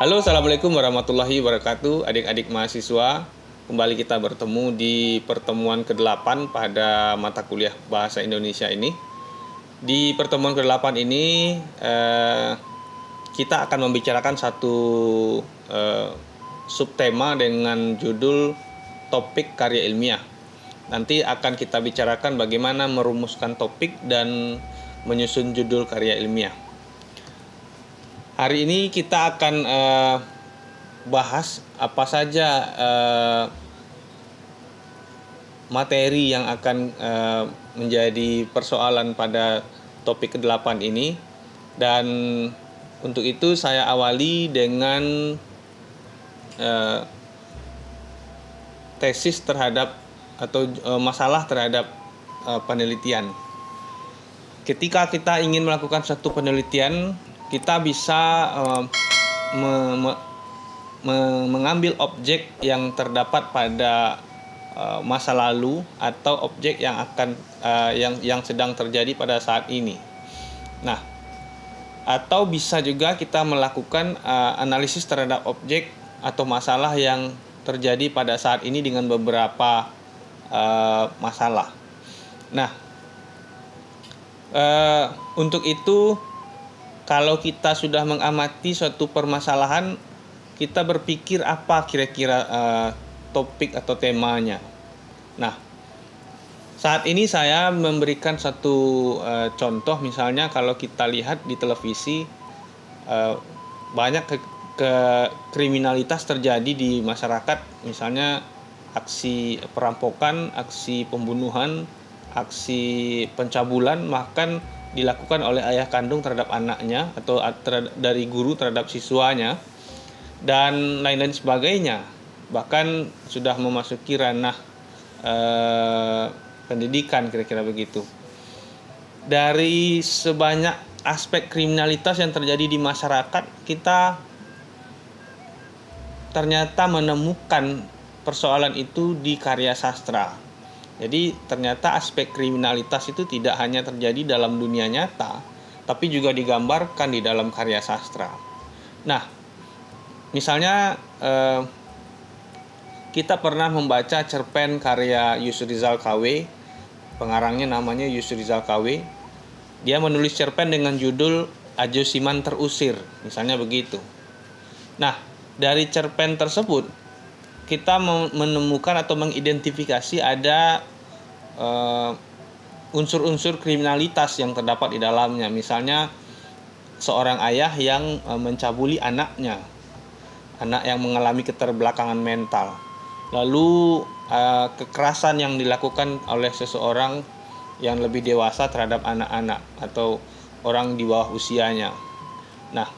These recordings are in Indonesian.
Halo, assalamualaikum warahmatullahi wabarakatuh, adik-adik mahasiswa. Kembali kita bertemu di pertemuan ke-8 pada mata kuliah Bahasa Indonesia ini. Di pertemuan ke-8 ini kita akan membicarakan satu subtema dengan judul topik karya ilmiah. Nanti akan kita bicarakan bagaimana merumuskan topik dan menyusun judul karya ilmiah. Hari ini kita akan bahas apa saja materi yang akan menjadi persoalan pada topik ke-8 ini. Dan untuk itu saya awali dengan tesis terhadap atau masalah terhadap penelitian. Ketika kita ingin melakukan satu penelitian, kita bisa mengambil objek yang terdapat pada masa lalu atau objek yang akan yang sedang terjadi pada saat ini. Nah, atau bisa juga kita melakukan analisis terhadap objek atau masalah yang terjadi pada saat ini dengan beberapa masalah. Nah, untuk itu kalau kita sudah mengamati suatu permasalahan, kita berpikir apa kira-kira topik atau temanya. Nah, saat ini saya memberikan satu contoh, misalnya kalau kita lihat di televisi banyak kriminalitas terjadi di masyarakat, misalnya aksi perampokan, aksi pembunuhan, aksi pencabulan, bahkan dilakukan oleh ayah kandung terhadap anaknya atau dari guru terhadap siswanya dan lain-lain sebagainya, bahkan sudah memasuki ranah pendidikan, kira-kira begitu. Dari sebanyak aspek kriminalitas yang terjadi di masyarakat, kita ternyata menemukan persoalan itu di karya sastra. Jadi ternyata aspek kriminalitas itu tidak hanya terjadi dalam dunia nyata, tapi juga digambarkan di dalam karya sastra. Nah, misalnya kita pernah membaca cerpen karya Yusuf Rizal KW, pengarangnya namanya Yusuf Rizal KW. Dia menulis cerpen dengan judul Ajo Siman Terusir, misalnya begitu. Nah, dari cerpen tersebut kita menemukan atau mengidentifikasi ada unsur-unsur kriminalitas yang terdapat di dalamnya. Misalnya seorang ayah yang mencabuli anaknya, anak yang mengalami keterbelakangan mental. Lalu kekerasan yang dilakukan oleh seseorang yang lebih dewasa terhadap anak-anak atau orang di bawah usianya. Nah,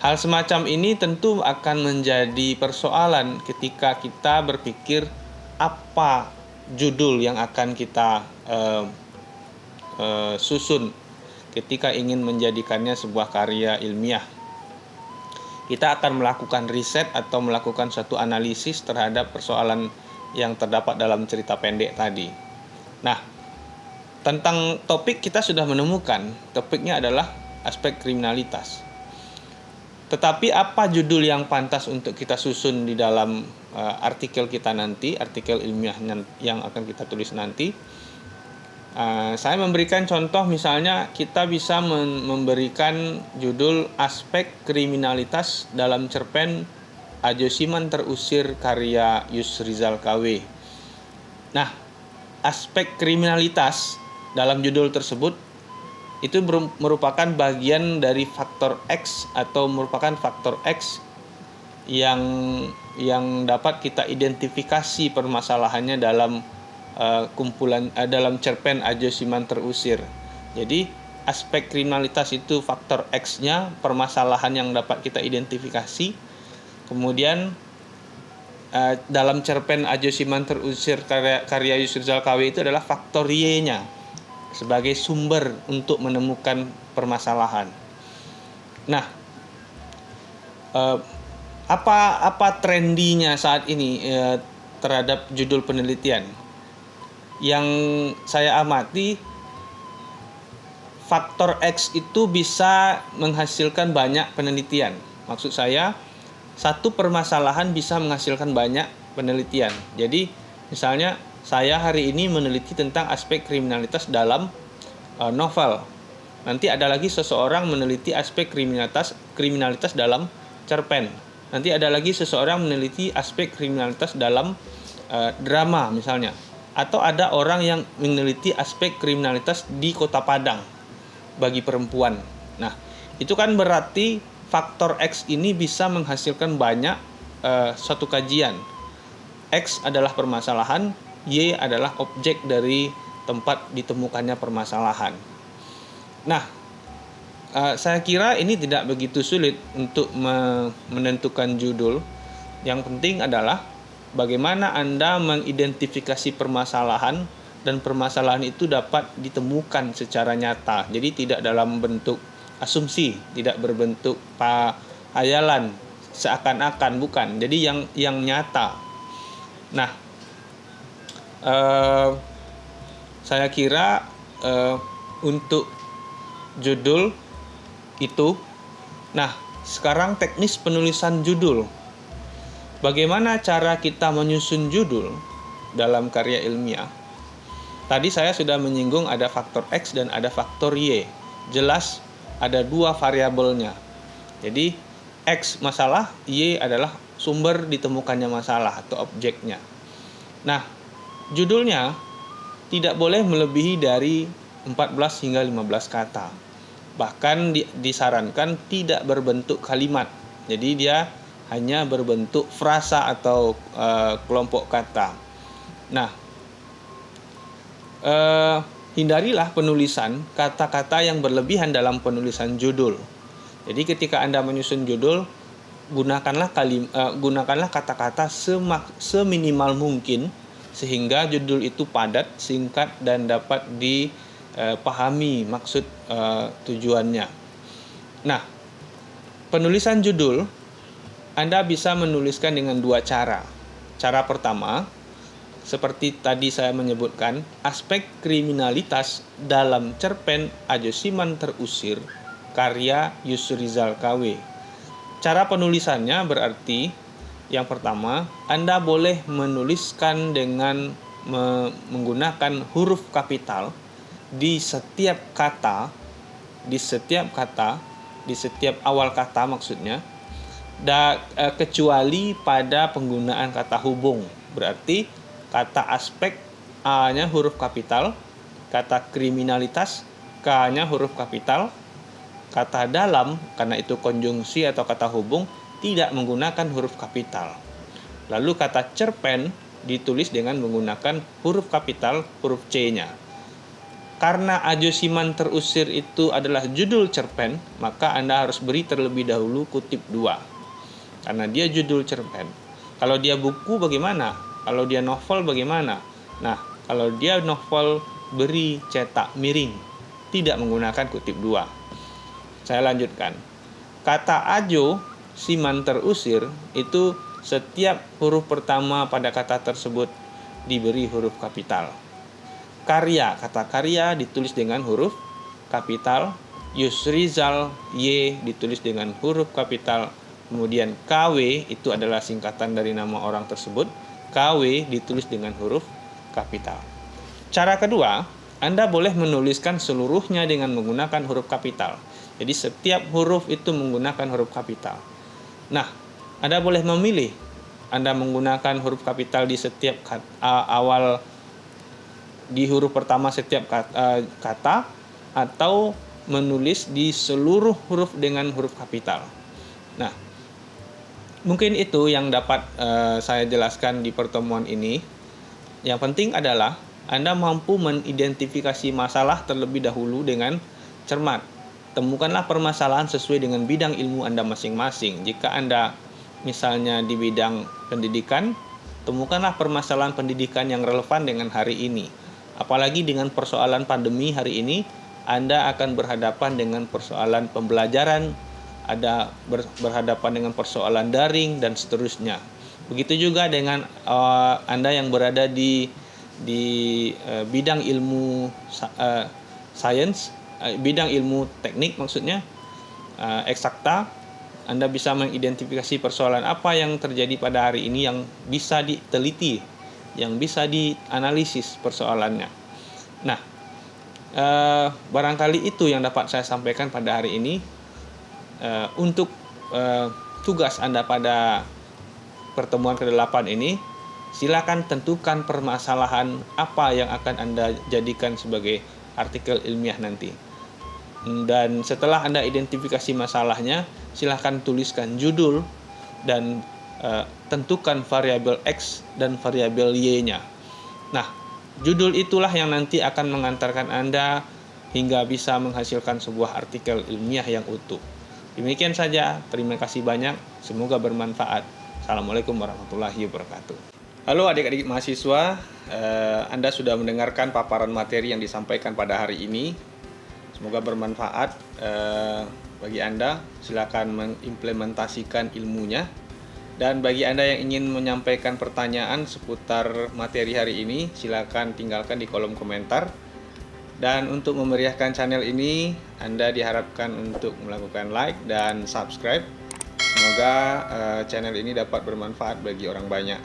hal semacam ini tentu akan menjadi persoalan ketika kita berpikir apa judul yang akan kita susun ketika ingin menjadikannya sebuah karya ilmiah. Kita akan melakukan riset atau melakukan suatu analisis terhadap persoalan yang terdapat dalam cerita pendek tadi. Nah, tentang topik kita sudah menemukan, topiknya adalah aspek kriminalitas. Tetapi apa judul yang pantas untuk kita susun di dalam artikel kita nanti, artikel ilmiah yang akan kita tulis nanti? Saya memberikan contoh, misalnya kita bisa memberikan judul aspek kriminalitas dalam cerpen Ajo Siman Terusir karya Yusuf Rizal KW. Nah, aspek kriminalitas dalam judul tersebut itu merupakan bagian dari faktor X atau merupakan faktor X yang dapat kita identifikasi permasalahannya dalam dalam cerpen Ajo Siman Terusir. Jadi aspek kriminalitas itu faktor X-nya, permasalahan yang dapat kita identifikasi. Kemudian dalam cerpen Ajo Siman Terusir karya Yusuf Rizal KW itu adalah faktor Y-nya sebagai sumber untuk menemukan permasalahan. Nah, apa trendinya saat ini terhadap judul penelitian? Yang saya amati, faktor X itu bisa menghasilkan banyak penelitian. Maksud saya, satu permasalahan bisa menghasilkan banyak penelitian. Jadi, misalnya saya hari ini meneliti tentang aspek kriminalitas dalam novel. Nanti ada lagi seseorang meneliti aspek kriminalitas dalam cerpen. Nanti ada lagi seseorang meneliti aspek kriminalitas dalam drama misalnya. Atau ada orang yang meneliti aspek kriminalitas di Kota Padang bagi perempuan. Nah, itu kan berarti faktor X ini bisa menghasilkan banyak suatu kajian. X adalah permasalahan, Y adalah objek dari tempat ditemukannya permasalahan. Nah, saya kira ini tidak begitu sulit untuk menentukan judul. Yang penting adalah bagaimana Anda mengidentifikasi permasalahan dan permasalahan itu dapat ditemukan secara nyata. Jadi tidak dalam bentuk asumsi, tidak berbentuk hayalan seakan-akan, bukan. Jadi yang nyata. Nah, saya kira untuk judul itu. Nah, sekarang teknis penulisan judul. Bagaimana cara kita menyusun judul dalam karya ilmiah? Tadi saya sudah menyinggung ada faktor X dan ada faktor Y. Jelas ada dua variabelnya. Jadi X masalah, Y adalah sumber ditemukannya masalah atau objeknya. Nah, judulnya tidak boleh melebihi dari 14 hingga 15 kata. Bahkan disarankan tidak berbentuk kalimat. Jadi dia hanya berbentuk frasa atau kelompok kata. Nah, hindarilah penulisan kata-kata yang berlebihan dalam penulisan judul. Jadi ketika Anda menyusun judul, gunakanlah kata-kata seminimal mungkin sehingga judul itu padat, singkat, dan dapat dipahami maksud tujuannya. Nah, penulisan judul Anda bisa menuliskan dengan dua cara. Cara pertama, seperti tadi saya menyebutkan, aspek kriminalitas dalam cerpen Ajo Siman Terusir karya Yusrizal KW. Cara penulisannya berarti yang pertama, Anda boleh menuliskan dengan menggunakan huruf kapital di setiap awal kata maksudnya, kecuali pada penggunaan kata hubung. Berarti kata aspek A-nya huruf kapital, kata kriminalitas K-nya huruf kapital, kata dalam karena itu konjungsi atau kata hubung tidak menggunakan huruf kapital. Lalu kata cerpen ditulis dengan menggunakan huruf kapital, huruf C-nya. Karena Ajo Siman Terusir itu adalah judul cerpen, maka Anda harus beri terlebih dahulu kutip 2. Karena dia judul cerpen. Kalau dia buku bagaimana? Kalau dia novel bagaimana? Nah, kalau dia novel beri cetak miring, tidak menggunakan kutip 2. Saya lanjutkan. Kata Ajo Siman Terusir itu setiap huruf pertama pada kata tersebut diberi huruf kapital. Kata karya ditulis dengan huruf kapital. Yusrizal Y ditulis dengan huruf kapital. Kemudian KW itu adalah singkatan dari nama orang tersebut. KW ditulis dengan huruf kapital. Cara kedua, Anda boleh menuliskan seluruhnya dengan menggunakan huruf kapital. Jadi setiap huruf itu menggunakan huruf kapital. Nah, Anda boleh memilih. Anda menggunakan huruf kapital di setiap awal, di huruf pertama setiap kata, atau menulis di seluruh huruf dengan huruf kapital. Nah, mungkin itu yang dapat saya jelaskan di pertemuan ini. Yang penting adalah Anda mampu mengidentifikasi masalah terlebih dahulu dengan cermat. Temukanlah permasalahan sesuai dengan bidang ilmu Anda masing-masing. Jika Anda misalnya di bidang pendidikan, temukanlah permasalahan pendidikan yang relevan dengan hari ini. Apalagi dengan persoalan pandemi hari ini, Anda akan berhadapan dengan persoalan pembelajaran, ada berhadapan dengan persoalan daring, dan seterusnya. Begitu juga dengan Anda yang berada di bidang ilmu sains, bidang ilmu teknik maksudnya, eksakta. Anda bisa mengidentifikasi persoalan apa yang terjadi pada hari ini yang bisa diteliti, yang bisa dianalisis persoalannya. Nah, barangkali itu yang dapat saya sampaikan pada hari ini. Untuk tugas Anda pada pertemuan ke-8 ini, silakan tentukan permasalahan apa yang akan Anda jadikan sebagai artikel ilmiah nanti. Dan setelah Anda identifikasi masalahnya, silakan tuliskan judul dan tentukan variabel X dan variabel Y-nya. Nah, judul itulah yang nanti akan mengantarkan Anda hingga bisa menghasilkan sebuah artikel ilmiah yang utuh. Demikian saja, terima kasih banyak, semoga bermanfaat. Assalamualaikum warahmatullahi wabarakatuh. Halo adik-adik mahasiswa, Anda sudah mendengarkan paparan materi yang disampaikan pada hari ini. Semoga bermanfaat bagi Anda. Silakan mengimplementasikan ilmunya. Dan bagi Anda yang ingin menyampaikan pertanyaan seputar materi hari ini, silakan tinggalkan di kolom komentar. Dan untuk memeriahkan channel ini, Anda diharapkan untuk melakukan like dan subscribe. Semoga channel ini dapat bermanfaat bagi orang banyak.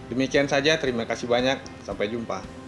Demikian saja, terima kasih banyak. Sampai jumpa.